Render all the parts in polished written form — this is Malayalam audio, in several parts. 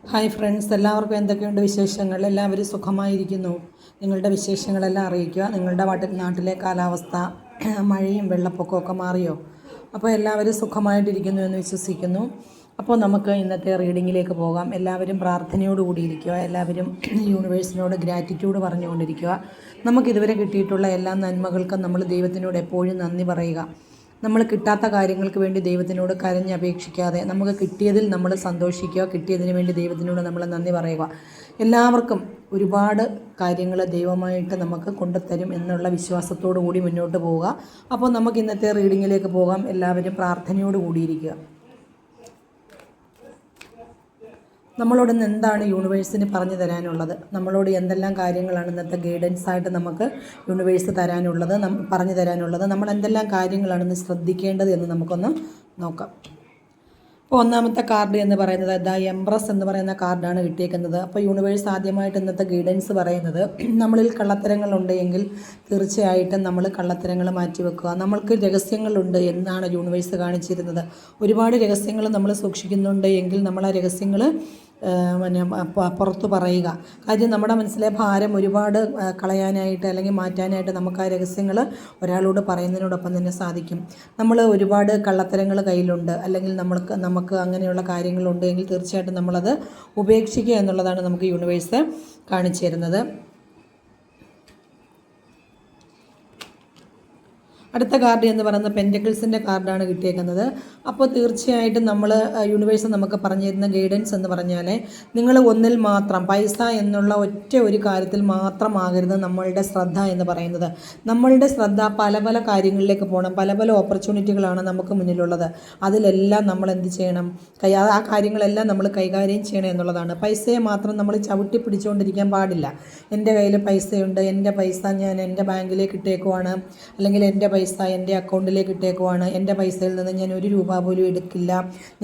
ഹായ് ഫ്രണ്ട്സ്, എല്ലാവർക്കും എന്തൊക്കെയുണ്ട് വിശേഷങ്ങൾ? എല്ലാവരും സുഖമായിരിക്കുന്നു. നിങ്ങളുടെ വിശേഷങ്ങളെല്ലാം അറിയിക്കുക. നിങ്ങളുടെ നാട്ടിലെ കാലാവസ്ഥ മഴയും വെള്ളപ്പൊക്കമൊക്കെ മാറിയോ? അപ്പോൾ എല്ലാവരും സുഖമായിട്ടിരിക്കുന്നു എന്ന് വിശ്വസിക്കുന്നു. അപ്പോൾ നമുക്ക് ഇന്നത്തെ റീഡിങ്ങിലേക്ക് പോകാം. എല്ലാവരും പ്രാർത്ഥനയോടുകൂടിയിരിക്കുക. എല്ലാവരും യൂണിവേഴ്സിനോട് ഗ്രാറ്റിറ്റ്യൂഡ് പറഞ്ഞുകൊണ്ടിരിക്കുക. നമുക്കിതുവരെ കിട്ടിയിട്ടുള്ള എല്ലാ നന്മകൾക്കും നമ്മൾ ദൈവത്തിനോട് എപ്പോഴും നന്ദി പറയുക. നമ്മൾ കിട്ടാത്ത കാര്യങ്ങൾക്ക് വേണ്ടി ദൈവത്തിനോട് കരഞ്ഞപേക്ഷിക്കാതെ നമുക്ക് കിട്ടിയതിൽ നമ്മൾ സന്തോഷിക്കുക. കിട്ടിയതിന് വേണ്ടി ദൈവത്തിനോട് നമ്മൾ നന്ദി പറയുക. എല്ലാവർക്കും ഒരുപാട് കാര്യങ്ങൾ ദൈവമായിട്ട് നമുക്ക് കൊണ്ടുതരും എന്നുള്ള വിശ്വാസത്തോടു കൂടി മുന്നോട്ട് പോവുക. അപ്പോൾ നമുക്ക് ഇന്നത്തെ റീഡിങ്ങിലേക്ക് പോകാം. എല്ലാവരും പ്രാർത്ഥനയോട് കൂടിയിരിക്കുക. നമ്മളോട് ഇന്ന് എന്താണ് യൂണിവേഴ്സിന് പറഞ്ഞു തരാനുള്ളത്? നമ്മളോട് എന്തെല്ലാം കാര്യങ്ങളാണ് ഇന്നത്തെ ഗൈഡൻസ് ആയിട്ട് നമുക്ക് യൂണിവേഴ്സ് തരാനുള്ളത്, പറഞ്ഞു തരാനുള്ളത്? നമ്മൾ എന്തെല്ലാം കാര്യങ്ങളാണ് ഇന്ന് ശ്രദ്ധിക്കേണ്ടത് എന്ന് നമുക്കൊന്ന് നോക്കാം. അപ്പോൾ ഒന്നാമത്തെ കാർഡ് എന്ന് പറയുന്നത് എംപ്രസ് എന്ന് പറയുന്ന കാർഡാണ് കിട്ടിയേക്കുന്നത്. അപ്പോൾ യൂണിവേഴ്സ് ആദ്യമായിട്ട് ഇന്നത്തെ ഗൈഡൻസ് പറയുന്നത്, നമ്മളിൽ കള്ളത്തരങ്ങളുണ്ട് എങ്കിൽ തീർച്ചയായിട്ടും നമ്മൾ കള്ളത്തരങ്ങൾ മാറ്റിവെക്കുക. നമ്മൾക്ക് രഹസ്യങ്ങളുണ്ട് എന്നാണ് യൂണിവേഴ്സ് കാണിച്ചിരുന്നത്. ഒരുപാട് രഹസ്യങ്ങൾ നമ്മൾ സൂക്ഷിക്കുന്നുണ്ട് എങ്കിൽ നമ്മൾ ആ രഹസ്യങ്ങൾ പുറത്തു പറയുക. കാര്യം നമ്മുടെ മനസ്സിലെ ഭാരം ഒരുപാട് കളയാനായിട്ട് അല്ലെങ്കിൽ മാറ്റാനായിട്ട് നമുക്ക് ആ രഹസ്യങ്ങൾ ഒരാളോട് പറയുന്നതിനോടൊപ്പം തന്നെ സാധിക്കും. നമ്മൾ ഒരുപാട് കള്ളത്തരങ്ങൾ കയ്യിലുണ്ട് അല്ലെങ്കിൽ നമുക്ക് അങ്ങനെയുള്ള കാര്യങ്ങളുണ്ട് എങ്കിൽ തീർച്ചയായിട്ടും നമ്മളത് ഉപേക്ഷിക്കുക എന്നുള്ളതാണ് നമുക്ക് യൂണിവേഴ്സ് കാണിച്ചു തരുന്നത്. അടുത്ത കാർഡ് എന്ന് പറയുന്നത് പെൻറ്റക്കിൾസിൻ്റെ കാർഡാണ് കിട്ടിയേക്കുന്നത്. അപ്പോൾ തീർച്ചയായിട്ടും നമ്മൾ യൂണിവേഴ്സ് നമുക്ക് പറഞ്ഞു തരുന്ന ഗൈഡൻസ് എന്ന് പറഞ്ഞാൽ, നിങ്ങൾ ഒന്നിൽ മാത്രം പൈസ എന്നുള്ള ഒറ്റ ഒരു കാര്യത്തിൽ മാത്രമാകരുത് നമ്മളുടെ ശ്രദ്ധ എന്ന് പറയുന്നത്. നമ്മളുടെ ശ്രദ്ധ പല പല കാര്യങ്ങളിലേക്ക് പോകണം. പല പല ഓപ്പർച്യൂണിറ്റികളാണ് നമുക്ക് മുന്നിലുള്ളത്. അതിലെല്ലാം നമ്മൾ എന്ത് ചെയ്യണം? ആ കാര്യങ്ങളെല്ലാം നമ്മൾ കൈകാര്യം ചെയ്യണം എന്നുള്ളതാണ്. പൈസയെ മാത്രം നമ്മൾ ചവിട്ടി പിടിച്ചുകൊണ്ടിരിക്കാൻ പാടില്ല. എൻ്റെ കയ്യിൽ പൈസയുണ്ട്, എൻ്റെ പൈസ ഞാൻ എൻ്റെ ബാങ്കിലേക്ക് ഇട്ടേക്കുവാണ്, അല്ലെങ്കിൽ എൻ്റെ പൈസ എൻ്റെ അക്കൗണ്ടിലേക്ക് ഇട്ടേക്കുവാണ്, എൻ്റെ പൈസയിൽ നിന്ന് ഞാൻ ഒരു രൂപ പോലും എടുക്കില്ല,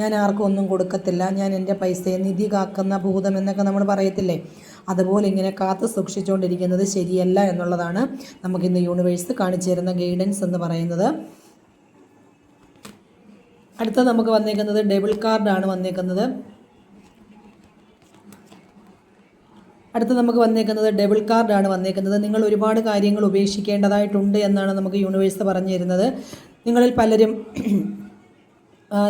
ഞാൻ ആർക്കും ഒന്നും കൊടുക്കത്തില്ല, ഞാൻ എൻ്റെ പൈസയെ നിധി കാക്കുന്ന ഭൂതം എന്നൊക്കെ നമ്മൾ പറയത്തില്ലേ, അതുപോലെ ഇങ്ങനെ കാത്തു സൂക്ഷിച്ചുകൊണ്ടിരിക്കുന്നത് ശരിയല്ല എന്നുള്ളതാണ് നമുക്കിന്ന് യൂണിവേഴ്സ് കാണിച്ചു തരുന്ന ഗൈഡൻസ് എന്ന് പറയുന്നത്. അടുത്ത നമുക്ക് വന്നേക്കുന്നത് ഡബിൾ കാർഡാണ് വന്നേക്കുന്നത്. അടുത്ത് നമുക്ക് വന്നേക്കുന്നത് ഡബിൾ കാർഡാണ് വന്നേക്കുന്നത്. നിങ്ങൾ ഒരുപാട് കാര്യങ്ങൾ ഉപേക്ഷിക്കേണ്ടതായിട്ടുണ്ട് എന്നാണ് നമുക്ക് യൂണിവേഴ്സ് പറഞ്ഞു തരുന്നത്. നിങ്ങളിൽ പലരും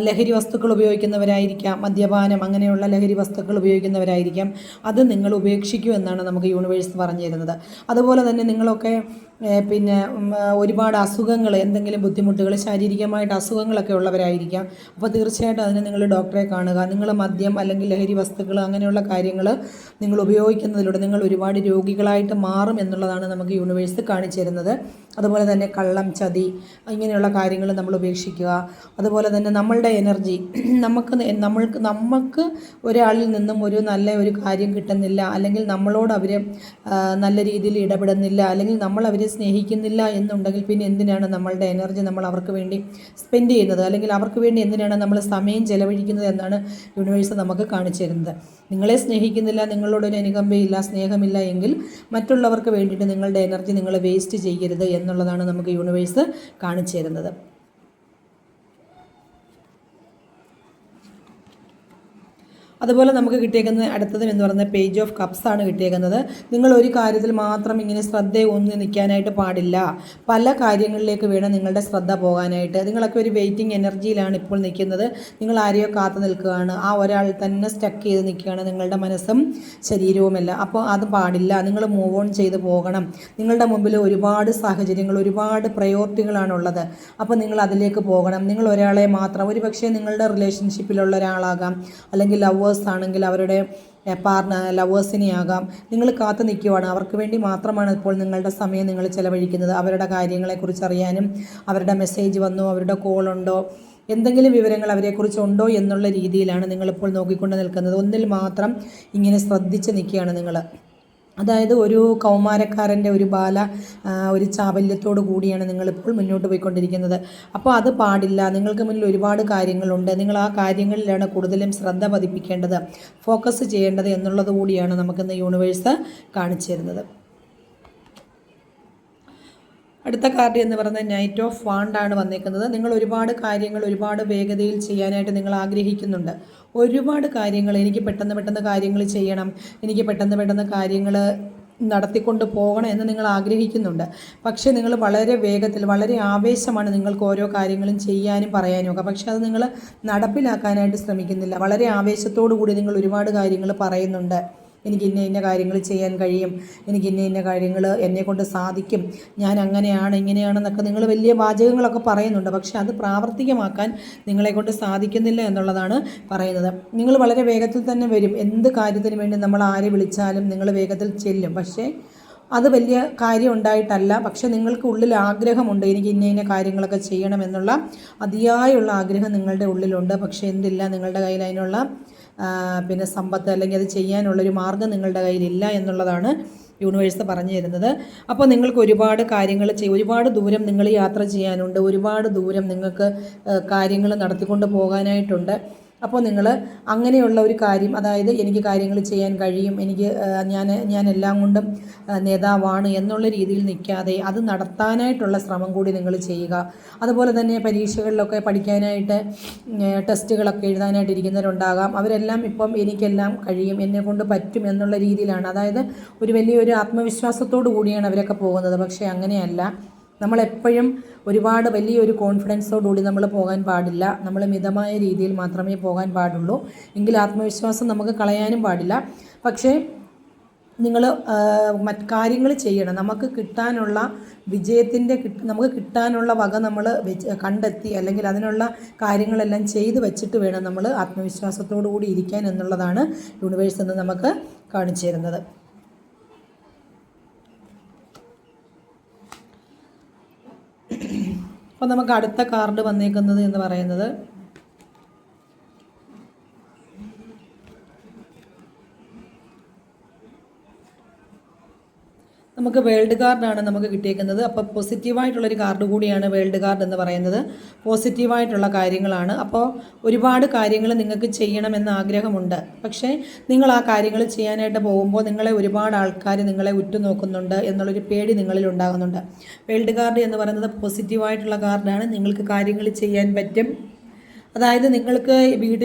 ലഹരി വസ്തുക്കൾ ഉപയോഗിക്കുന്നവരായിരിക്കാം, മദ്യപാനം അങ്ങനെയുള്ള ലഹരി വസ്തുക്കൾ ഉപയോഗിക്കുന്നവരായിരിക്കാം. അത് നിങ്ങൾ ഉപേക്ഷിക്കൂ എന്നാണ് നമുക്ക് യൂണിവേഴ്സ് പറഞ്ഞു തരുന്നത്. അതുപോലെ തന്നെ നിങ്ങളൊക്കെ ഒരുപാട് അസുഖങ്ങൾ, എന്തെങ്കിലും ബുദ്ധിമുട്ടുകൾ, ശാരീരികമായിട്ട് അസുഖങ്ങളൊക്കെ ഉള്ളവരായിരിക്കാം. അപ്പോൾ തീർച്ചയായിട്ടും അതിന് നിങ്ങൾ ഡോക്ടറെ കാണുക. നിങ്ങൾ മദ്യം അല്ലെങ്കിൽ ലഹരി വസ്തുക്കൾ അങ്ങനെയുള്ള കാര്യങ്ങൾ നിങ്ങൾ ഉപയോഗിക്കുന്നതിലൂടെ നിങ്ങൾ ഒരുപാട് രോഗികളായിട്ട് മാറും എന്നുള്ളതാണ് നമുക്ക് യൂണിവേഴ്സ് കാണിച്ചു തരുന്നത്. അതുപോലെ തന്നെ കള്ളം, ചതി ഇങ്ങനെയുള്ള കാര്യങ്ങൾ നമ്മൾ ഉപേക്ഷിക്കുക. അതുപോലെ തന്നെ നമ്മളുടെ എനർജി, നമുക്ക് ഒരാളിൽ നിന്നും ഒരു നല്ല ഒരു കാര്യം കിട്ടുന്നില്ല, അല്ലെങ്കിൽ നമ്മളോട് അവർ നല്ല രീതിയിൽ ഇടപെടുന്നില്ല, അല്ലെങ്കിൽ നമ്മൾ അവരെ സ്നേഹിക്കുന്നില്ല എന്നുണ്ടെങ്കിൽ പിന്നെ എന്തിനാണ് നമ്മളുടെ എനർജി നമ്മൾ അവർക്ക് വേണ്ടി സ്പെൻഡ് ചെയ്യുന്നത്, അല്ലെങ്കിൽ അവർക്ക് വേണ്ടി എന്തിനാണ് നമ്മൾ സമയം ചെലവഴിക്കുന്നത് എന്നാണ് യൂണിവേഴ്സ് നമുക്ക് കാണിച്ചു തരുന്നത്. നിങ്ങളെ സ്നേഹിക്കുന്നില്ല, നിങ്ങളോടൊരു അനുകമ്പയില്ല, സ്നേഹമില്ല എങ്കിൽ മറ്റുള്ളവർക്ക് വേണ്ടിയിട്ട് നിങ്ങളുടെ എനർജി നിങ്ങൾ വേസ്റ്റ് ചെയ്യരുത് എന്നുള്ളതാണ് നമുക്ക് യൂണിവേഴ്സ് കാണിച്ചു തരുന്നത്. അതുപോലെ നമുക്ക് കിട്ടിയേക്കുന്നത് അടുത്തതും എന്ന് പറയുന്നത് പേജ് ഓഫ് കപ്സ് ആണ് കിട്ടിയേക്കുന്നത്. നിങ്ങൾ ഒരു കാര്യത്തിൽ മാത്രം ഇങ്ങനെ ശ്രദ്ധ ഒന്നും നിൽക്കാനായിട്ട് പാടില്ല. പല കാര്യങ്ങളിലേക്ക് വേണം നിങ്ങളുടെ ശ്രദ്ധ പോകാനായിട്ട്. നിങ്ങളൊക്കെ ഒരു വെയിറ്റിംഗ് എനർജിയിലാണ് ഇപ്പോൾ നിൽക്കുന്നത്. നിങ്ങൾ ആരെയോ കാത്തു നിൽക്കുകയാണ്, ആ ഒരാൾ തന്നെ സ്റ്റക്ക് ചെയ്ത് നിൽക്കുകയാണ് നിങ്ങളുടെ മനസ്സും ശരീരവുമെല്ലാം. അപ്പോൾ അത് പാടില്ല. നിങ്ങൾ മൂവ് ഓൺ ചെയ്ത് പോകണം. നിങ്ങളുടെ മുമ്പിൽ ഒരുപാട് സാഹചര്യങ്ങൾ, ഒരുപാട് പ്രയോറിറ്റികളാണുള്ളത്. അപ്പോൾ നിങ്ങൾ അതിലേക്ക് പോകണം. നിങ്ങൾ ഒരാളെ മാത്രം, ഒരു പക്ഷേ നിങ്ങളുടെ റിലേഷൻഷിപ്പിലുള്ള ഒരാളാകാം, അല്ലെങ്കിൽ ലവേഴ്സ് ആണെങ്കിൽ അവരുടെ ലവേഴ്സിനെ ആകാം. നിങ്ങൾ കാത്തു നിൽക്കുവാണ്. അവർക്ക് വേണ്ടി മാത്രമാണ് ഇപ്പോൾ നിങ്ങളുടെ സമയം നിങ്ങൾ ചിലവഴിക്കുന്നത്. അവരുടെ കാര്യങ്ങളെക്കുറിച്ച് അറിയാനും, അവരുടെ മെസ്സേജ് വന്നോ, അവരുടെ കോളുണ്ടോ, എന്തെങ്കിലും വിവരങ്ങൾ അവരെക്കുറിച്ചുണ്ടോ എന്നുള്ള രീതിയിലാണ് നിങ്ങളിപ്പോൾ നോക്കിക്കൊണ്ട് നിൽക്കുന്നത്. ഒന്നിൽ മാത്രം ഇങ്ങനെ ശ്രദ്ധിച്ച് നിൽക്കുകയാണ് നിങ്ങൾ. അതായത് ഒരു കൗമാരക്കാരൻ്റെ ഒരു ചാബല്യത്തോടു കൂടിയാണ് നിങ്ങളിപ്പോൾ മുന്നോട്ട് പോയിക്കൊണ്ടിരിക്കുന്നത്. അപ്പോൾ അത് പാടില്ല. നിങ്ങൾക്ക് മുന്നിൽ ഒരുപാട് കാര്യങ്ങളുണ്ട്. നിങ്ങൾ ആ കാര്യങ്ങളിലാണ് കൂടുതലും ശ്രദ്ധ പതിപ്പിക്കേണ്ടത്, ഫോക്കസ് ചെയ്യേണ്ടത് എന്നുള്ളത് കൂടിയാണ് നമുക്കിന്ന് യൂണിവേഴ്സ് കാണിച്ചു തരുന്നത്. അടുത്ത കാർഡ് എന്ന് പറയുന്നത് നൈറ്റ് ഓഫ് വാണ്ടാണ് വന്നേക്കുന്നത്. നിങ്ങൾ ഒരുപാട് കാര്യങ്ങൾ ഒരുപാട് വേഗതയിൽ ചെയ്യാനായിട്ട് നിങ്ങൾ ആഗ്രഹിക്കുന്നുണ്ട്. ഒരുപാട് കാര്യങ്ങൾ എനിക്ക് പെട്ടെന്ന് കാര്യങ്ങൾ ചെയ്യണം, എനിക്ക് പെട്ടെന്ന് കാര്യങ്ങൾ നടത്തിക്കൊണ്ട് പോകണം എന്ന് നിങ്ങൾ ആഗ്രഹിക്കുന്നുണ്ട്. പക്ഷേ നിങ്ങൾ വളരെ വേഗത്തിൽ വളരെ ആവേശമാണ് നിങ്ങൾക്ക് ഓരോ കാര്യങ്ങളും ചെയ്യാനും പറയാനും ഒക്കെ. പക്ഷേ അത് നിങ്ങൾ നടപ്പിലാക്കാനായിട്ട് ശ്രമിക്കുന്നില്ല. വളരെ ആവേശത്തോടു കൂടി നിങ്ങൾ ഒരുപാട് കാര്യങ്ങൾ പറയുന്നുണ്ട്. എനിക്ക് ഇന്ന കാര്യങ്ങൾ ചെയ്യാൻ കഴിയും, എനിക്ക് ഇന്ന കാര്യങ്ങൾ എന്നെക്കൊണ്ട് സാധിക്കും, ഞാൻ അങ്ങനെയാണ് ഇങ്ങനെയാണെന്നൊക്കെ നിങ്ങൾ വലിയ വാചകങ്ങളൊക്കെ പറയുന്നുണ്ട്. പക്ഷേ അത് പ്രാവർത്തികമാക്കാൻ നിങ്ങളെക്കൊണ്ട് സാധിക്കുന്നില്ല എന്നുള്ളതാണ് പറയുന്നത്. നിങ്ങൾ വളരെ വേഗത്തിൽ തന്നെ വരും. എന്ത് കാര്യത്തിന് വേണ്ടി നമ്മൾ ആരെ വിളിച്ചാലും നിങ്ങൾ വേഗത്തിൽ ചെല്ലും. പക്ഷേ അത് വലിയ കാര്യം ഉണ്ടായിട്ടല്ല. പക്ഷെ നിങ്ങൾക്ക് ഉള്ളിൽ ആഗ്രഹമുണ്ട്, എനിക്ക് ഇന്ന കാര്യങ്ങളൊക്കെ ചെയ്യണമെന്നുള്ള അതിയായുള്ള ആഗ്രഹം നിങ്ങളുടെ ഉള്ളിലുണ്ട്. പക്ഷേ എന്തില്ല, നിങ്ങളുടെ കയ്യിൽ അതിനുള്ള പിന്നെ സമ്പത്ത് അല്ലെങ്കിൽ അത് ചെയ്യാനുള്ളൊരു മാർഗ്ഗം നിങ്ങളുടെ കയ്യിലില്ല എന്നുള്ളതാണ് യൂണിവേഴ്സ് പറഞ്ഞു തരുന്നത്. അപ്പോൾ നിങ്ങൾക്ക് ഒരുപാട് കാര്യങ്ങൾ ഒരുപാട് ദൂരം നിങ്ങൾ യാത്ര ചെയ്യാനുണ്ട്, ഒരുപാട് ദൂരം നിങ്ങൾക്ക് കാര്യങ്ങൾ നടത്തിക്കൊണ്ട് പോകാനായിട്ടുണ്ട്. അപ്പോൾ നിങ്ങൾ അങ്ങനെയുള്ള ഒരു കാര്യം, അതായത് എനിക്ക് കാര്യങ്ങൾ ചെയ്യാൻ കഴിയും, എനിക്ക് ഞാൻ എല്ലാം കൊണ്ടും നേതാവാണ് എന്നുള്ള രീതിയിൽ നിൽക്കാതെ അത് നടത്താനായിട്ടുള്ള ശ്രമം കൂടി നിങ്ങൾ ചെയ്യുക. അതുപോലെ തന്നെ പരീക്ഷകളിലൊക്കെ പഠിക്കാനായിട്ട് ടെസ്റ്റുകളൊക്കെ എഴുതാനായിട്ട് ഇരിക്കുന്നവരുണ്ടാകാം. അവരെല്ലാം ഇപ്പം എനിക്കെല്ലാം കഴിയും, എന്നെക്കൊണ്ട് പറ്റും എന്നുള്ള രീതിയിലാണ്, അതായത് ഒരു വലിയൊരു ആത്മവിശ്വാസത്തോടു കൂടിയാണ് അവരൊക്കെ പോകുന്നത്. പക്ഷേ അങ്ങനെയല്ല. നമ്മളെപ്പോഴും ഒരുപാട് വലിയൊരു കോൺഫിഡൻസോടുകൂടി നമ്മൾ പോകാൻ പാടില്ല. നമ്മൾ മിതമായ രീതിയിൽ മാത്രമേ പോകാൻ പാടുള്ളൂ. എങ്കിൽ ആത്മവിശ്വാസം നമുക്ക് കളയാനും പാടില്ല. പക്ഷേ നിങ്ങൾ മറ്റ് കാര്യങ്ങൾ ചെയ്യണം. നമുക്ക് കിട്ടാനുള്ള നമുക്ക് കിട്ടാനുള്ള വക നമ്മൾ കണ്ടെത്തി, അല്ലെങ്കിൽ അതിനുള്ള കാര്യങ്ങളെല്ലാം ചെയ്ത് വെച്ചിട്ട് വേണം നമ്മൾ ആത്മവിശ്വാസത്തോടു കൂടി ഇരിക്കാൻ എന്നുള്ളതാണ് യൂണിവേഴ്സ് എന്ന് നമുക്ക് കാണിച്ചു തരുന്നത്. അപ്പോൾ നമുക്ക് അടുത്ത കാർഡ് വന്നേക്കുന്നത് എന്ന് പറയുന്നത് നമുക്ക് വേൾഡ് കാർഡാണ് നമുക്ക് കിട്ടിയേക്കുന്നത്. അപ്പോൾ പോസിറ്റീവായിട്ടുള്ളൊരു കാർഡ് കൂടിയാണ് വേൾഡ് കാർഡ് എന്ന് പറയുന്നത്. പോസിറ്റീവായിട്ടുള്ള കാര്യങ്ങളാണ്. അപ്പോൾ ഒരുപാട് കാര്യങ്ങൾ നിങ്ങൾക്ക് ചെയ്യണമെന്ന് ആഗ്രഹമുണ്ട്. പക്ഷേ നിങ്ങൾ ആ കാര്യങ്ങൾ ചെയ്യാനായിട്ട് പോകുമ്പോൾ നിങ്ങളെ ഒരുപാട് ആൾക്കാർ നിങ്ങളെ ഉറ്റുനോക്കുന്നുണ്ട് എന്നുള്ളൊരു പേടി നിങ്ങളിൽ ഉണ്ടാകുന്നുണ്ട്. വേൾഡ് കാർഡ് എന്ന് പറയുന്നത് പോസിറ്റീവായിട്ടുള്ള കാർഡാണ്. നിങ്ങൾക്ക് കാര്യങ്ങൾ ചെയ്യാൻ പറ്റും. അതായത് നിങ്ങൾക്ക്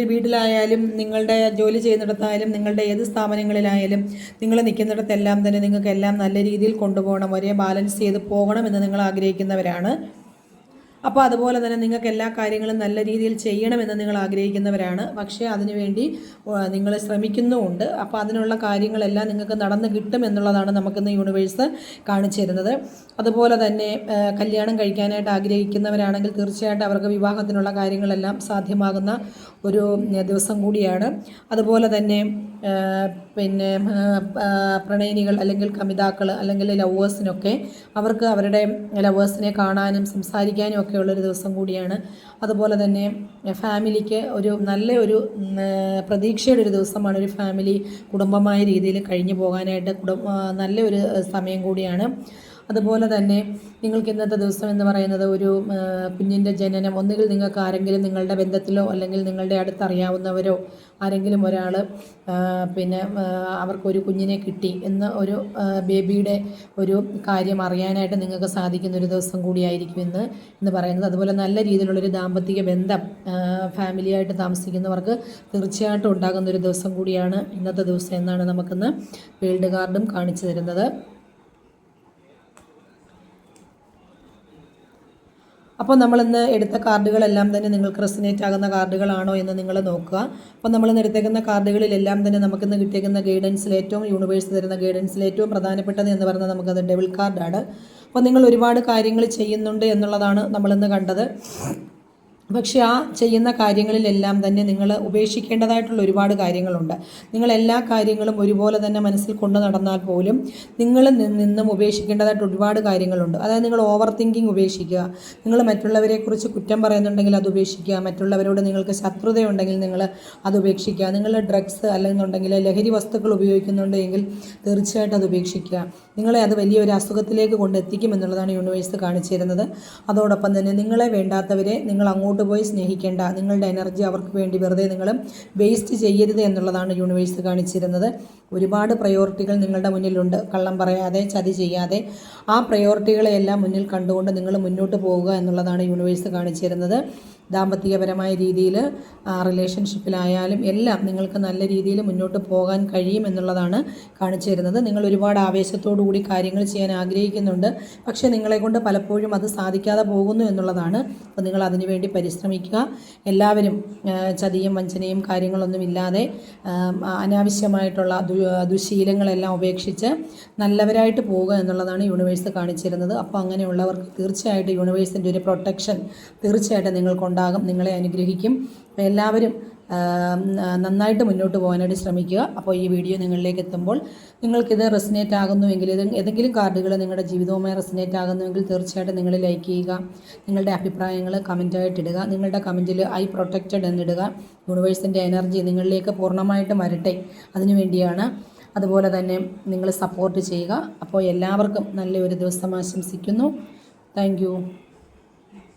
വീട്ടിലായാലും നിങ്ങളുടെ ജോലി ചെയ്യുന്നിടത്തായാലും നിങ്ങളുടെ ഏത് സ്ഥാപനങ്ങളിലായാലും നിങ്ങൾ നിൽക്കുന്നിടത്തെല്ലാം തന്നെ നിങ്ങൾക്കെല്ലാം നല്ല രീതിയിൽ കൊണ്ടുപോകണം, ഒരേ ബാലൻസ് ചെയ്ത് പോകണമെന്ന് നിങ്ങൾ ആഗ്രഹിക്കുന്നവരാണ്. അപ്പോൾ അതുപോലെ തന്നെ നിങ്ങൾക്ക് എല്ലാ കാര്യങ്ങളും നല്ല രീതിയിൽ ചെയ്യണമെന്ന് നിങ്ങൾ ആഗ്രഹിക്കുന്നവരാണ്. പക്ഷേ അതിനുവേണ്ടി നിങ്ങൾ ശ്രമിക്കുന്നുമുണ്ട്. അപ്പോൾ അതിനുള്ള കാര്യങ്ങളെല്ലാം നിങ്ങൾക്ക് നടന്ന് കിട്ടും എന്നുള്ളതാണ് നമുക്കിന്ന് യൂണിവേഴ്സ് കാണിച്ചു തരുന്നത്. അതുപോലെ തന്നെ കല്യാണം കഴിക്കാനായിട്ട് ആഗ്രഹിക്കുന്നവരാണെങ്കിൽ തീർച്ചയായിട്ടും അവർക്ക് വിവാഹത്തിനുള്ള കാര്യങ്ങളെല്ലാം സാധ്യമാകുന്ന ഒരു ദിവസം കൂടിയാണ്. അതുപോലെ തന്നെ പിന്നെ പ്രണയിനികൾ അല്ലെങ്കിൽ കമിതാക്കൾ അല്ലെങ്കിൽ ലവേഴ്സിനൊക്കെ അവർക്ക് അവരുടെ ലവേഴ്സിനെ കാണാനും സംസാരിക്കാനും ഒക്കെ ഉള്ളൊരു ദിവസം കൂടിയാണ്. അതുപോലെ തന്നെ ഫാമിലിക്ക് ഒരു നല്ല ഒരു പ്രതീക്ഷയുടെ ഒരു ദിവസമാണ്. ഒരു ഫാമിലി കുടുംബമായ രീതിയിൽ കഴിഞ്ഞു പോകാനായിട്ട് നല്ലൊരു സമയം കൂടിയാണ്. അതുപോലെ തന്നെ നിങ്ങൾക്ക് ഇന്നത്തെ ദിവസം എന്ന് പറയുന്നത് ഒരു കുഞ്ഞിൻ്റെ ജനനം, ഒന്നുകിൽ നിങ്ങൾക്ക് ആരെങ്കിലും നിങ്ങളുടെ ബന്ധത്തിലോ അല്ലെങ്കിൽ നിങ്ങളുടെ അടുത്തറിയാവുന്നവരോ ആരെങ്കിലും ഒരാൾ പിന്നെ അവർക്കൊരു കുഞ്ഞിനെ കിട്ടി എന്ന് ഒരു ബേബിയുടെ ഒരു കാര്യം അറിയാനായിട്ട് നിങ്ങൾക്ക് സാധിക്കുന്നൊരു ദിവസം കൂടിയായിരിക്കും എന്ന് പറയുന്നത്. അതുപോലെ നല്ല രീതിയിലുള്ളൊരു ദാമ്പത്തിക ബന്ധം ഫാമിലിയായിട്ട് താമസിക്കുന്നവർക്ക് തീർച്ചയായിട്ടും ഉണ്ടാകുന്നൊരു ദിവസം കൂടിയാണ് ഇന്നത്തെ ദിവസം എന്നാണ് നമുക്കിന്ന് വേൾഡ് കാർഡും കാണിച്ചു തരുന്നത്. അപ്പോൾ നമ്മളിന്ന് എടുത്ത കാർഡുകളെല്ലാം തന്നെ നിങ്ങൾക്ക് റെസനേറ്റ് ആകുന്ന കാർഡുകളാണോ എന്ന് നിങ്ങൾ നോക്കുക. അപ്പോൾ നമ്മളിന്ന് എടുത്തേക്കുന്ന കാർഡുകളിലെല്ലാം തന്നെ നമുക്കിന്ന് കിട്ടിയേക്കുന്ന ഗൈഡൻസിൽ യൂണിവേഴ്സ് തരുന്ന ഗൈഡൻസിൽ ഏറ്റവും പ്രധാനപ്പെട്ടത് എന്ന് പറയുന്നത് നമുക്കത് ഡെവിൾ കാർഡാണ്. അപ്പോൾ നിങ്ങൾ ഒരുപാട് കാര്യങ്ങൾ ചെയ്യുന്നുണ്ട് എന്നുള്ളതാണ് നമ്മളിന്ന് കണ്ടത്. പക്ഷേ ആ ചെയ്യുന്ന കാര്യങ്ങളിലെല്ലാം തന്നെ നിങ്ങൾ ഉപേക്ഷിക്കേണ്ടതായിട്ടുള്ള ഒരുപാട് കാര്യങ്ങളുണ്ട്. നിങ്ങൾ എല്ലാ കാര്യങ്ങളും ഒരുപോലെ തന്നെ മനസ്സിൽ കൊണ്ടു നടന്നാൽ പോലും നിങ്ങളിൽ നിന്നും ഉപേക്ഷിക്കേണ്ടതായിട്ട് ഒരുപാട് കാര്യങ്ങളുണ്ട്. അതായത് നിങ്ങൾ ഓവർ തിങ്കിങ് ഉപേക്ഷിക്കുക. നിങ്ങൾ മറ്റുള്ളവരെക്കുറിച്ച് കുറ്റം പറയുന്നുണ്ടെങ്കിൽ അത് ഉപേക്ഷിക്കുക. മറ്റുള്ളവരോട് നിങ്ങൾക്ക് ശത്രുതയുണ്ടെങ്കിൽ നിങ്ങൾ അത് ഉപേക്ഷിക്കുക. നിങ്ങൾ ഡ്രഗ്സ് അല്ലെന്നുണ്ടെങ്കിൽ ലഹരി വസ്തുക്കൾ ഉപയോഗിക്കുന്നുണ്ടെങ്കിൽ തീർച്ചയായിട്ടും അത് ഉപേക്ഷിക്കുക. നിങ്ങളെ അത് വലിയൊരു അസുഖത്തിലേക്ക് കൊണ്ടെത്തിക്കുമെന്നുള്ളതാണ് യൂണിവേഴ്സ് കാണിച്ചു തരുന്നത്. അതോടൊപ്പം തന്നെ നിങ്ങളെ വേണ്ടാത്തവരെ നിങ്ങൾ അങ്ങോട്ട് അങ്ങോട്ട് പോയി സ്നേഹിക്കേണ്ട, നിങ്ങളുടെ എനർജി അവർക്ക് വേണ്ടി വെറുതെ നിങ്ങൾ വേസ്റ്റ് ചെയ്യരുത് എന്നുള്ളതാണ് യൂണിവേഴ്സ് കാണിച്ചിരുന്നത്. ഒരുപാട് പ്രയോറിറ്റികൾ നിങ്ങളുടെ മുന്നിലുണ്ട്. കള്ളം പറയാതെ, ചതി ചെയ്യാതെ ആ പ്രയോറിറ്റികളെയെല്ലാം മുന്നിൽ കണ്ടുകൊണ്ട് നിങ്ങൾ മുന്നോട്ട് പോവുക എന്നുള്ളതാണ് യൂണിവേഴ്സ് കാണിച്ചിരുന്നത്. ദാമ്പത്തികപരമായ രീതിയിൽ റിലേഷൻഷിപ്പിലായാലും എല്ലാം നിങ്ങൾക്ക് നല്ല രീതിയിൽ മുന്നോട്ട് പോകാൻ കഴിയുമെന്നുള്ളതാണ് കാണിച്ചു തരുന്നത്. നിങ്ങൾ ഒരുപാട് ആവേശത്തോടു കൂടി കാര്യങ്ങൾ ചെയ്യാൻ ആഗ്രഹിക്കുന്നുണ്ട്, പക്ഷേ നിങ്ങളെ കൊണ്ട് പലപ്പോഴും അത് സാധിക്കാതെ പോകുന്നു എന്നുള്ളതാണ്. അപ്പോൾ നിങ്ങൾ അതിനുവേണ്ടി പരിശ്രമിക്കുക. എല്ലാവരും ചതിയും വഞ്ചനയും കാര്യങ്ങളൊന്നുമില്ലാതെ അനാവശ്യമായിട്ടുള്ള ദുശീലങ്ങളെല്ലാം ഉപേക്ഷിച്ച് നല്ലവരായിട്ട് പോവുക എന്നുള്ളതാണ് യൂണിവേഴ്സ് കാണിച്ചിരുന്നത്. അപ്പോൾ അങ്ങനെയുള്ളവർക്ക് തീർച്ചയായിട്ടും യൂണിവേഴ്സിൻ്റെ ഒരു പ്രൊട്ടക്ഷൻ തീർച്ചയായിട്ടും നിങ്ങൾക്കുണ്ടാകും, നിങ്ങളെ അനുഗ്രഹിക്കും. എല്ലാവരും നന്നായിട്ട് മുന്നോട്ട് പോകാനായിട്ട് ശ്രമിക്കുക. അപ്പോൾ ഈ വീഡിയോ നിങ്ങളിലേക്ക് എത്തുമ്പോൾ നിങ്ങൾക്കിത് റെസിനേറ്റ് ആകുന്നുവെങ്കിൽ, ഏതെങ്കിലും കാർഡുകൾ നിങ്ങളുടെ ജീവിതവുമായി റെസിനേറ്റ് ആകുന്നുവെങ്കിൽ തീർച്ചയായിട്ടും നിങ്ങൾ ലൈക്ക് ചെയ്യുക. നിങ്ങളുടെ അഭിപ്രായങ്ങൾ കമൻറ്റായിട്ട് ഇടുക. നിങ്ങളുടെ കമൻറ്റിൽ ഐ പ്രൊട്ടക്റ്റഡ് എന്നിടുക. യൂണിവേഴ്സിൻ്റെ എനർജി നിങ്ങളിലേക്ക് പൂർണ്ണമായിട്ടും വരട്ടെ, അതിനുവേണ്ടിയാണ്. അതുപോലെ തന്നെ നിങ്ങൾ സപ്പോർട്ട് ചെയ്യുക. അപ്പോൾ എല്ലാവർക്കും നല്ലൊരു ദിവസം ആശംസിക്കുന്നു. Thank you.